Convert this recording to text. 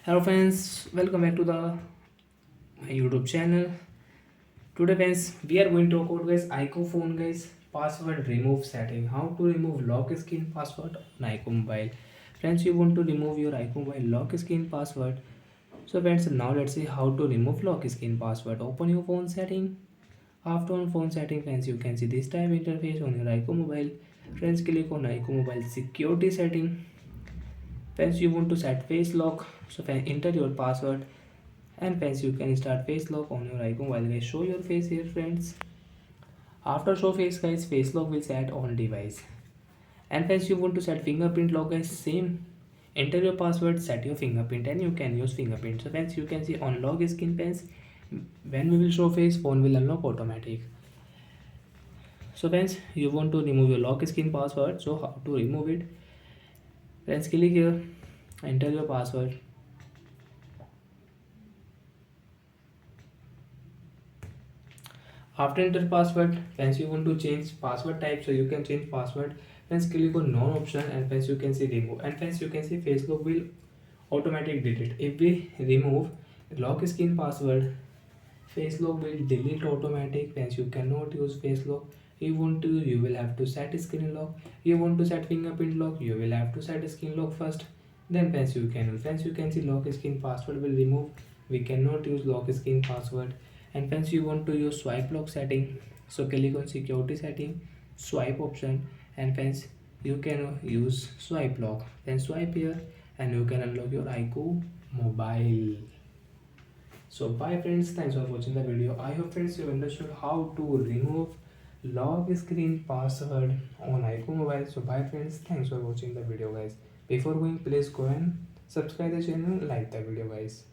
Hello friends, welcome back to the my YouTube channel. Today friends, we are going to talk about guys iqoo phone guys password remove setting. How to remove lock screen password on iqoo mobile. Friends, you want to remove your iqoo mobile lock screen password. So friends, now let's see how to remove lock screen password. Open your phone setting. After on phone setting friends, you can see this type interface on your iqoo mobile. Friends, click on iqoo mobile security setting. Friends, you want to set face lock. So friends, enter your password. And friends, you can start face lock on your icon while I show your face here friends. After show face guys, face lock will set on device. And friends, you want to set fingerprint lock guys, same. Enter your password, set your fingerprint, and you can use fingerprint. So friends, you can see on lock screen friends, when we will show face, phone will unlock automatic. So friends, you want to remove your lock screen password. So how to remove it? Friends, click here, enter your password. After enter password, once you want to change password type, so you can change password. Once click on no option and once you can see remove, and once you can see Facebook will automatic delete. If we remove lock screen password, Facebook will delete automatic. Once you cannot use Facebook, you want to, you will have to set screen lock. You want to set fingerprint lock, you will have to set screen lock first. Then once you can see lock screen password will remove. We cannot use lock screen password. And once you want to use swipe lock setting, so click on security setting, swipe option, and once you can use swipe lock. Then swipe here, and you can unlock your iqoo mobile. So bye friends, thanks for watching the video. I hope friends you understood how to remove lock screen password on iqoo mobile. So bye friends, thanks for watching the video guys. Before going, please go and subscribe the channel, like the video guys.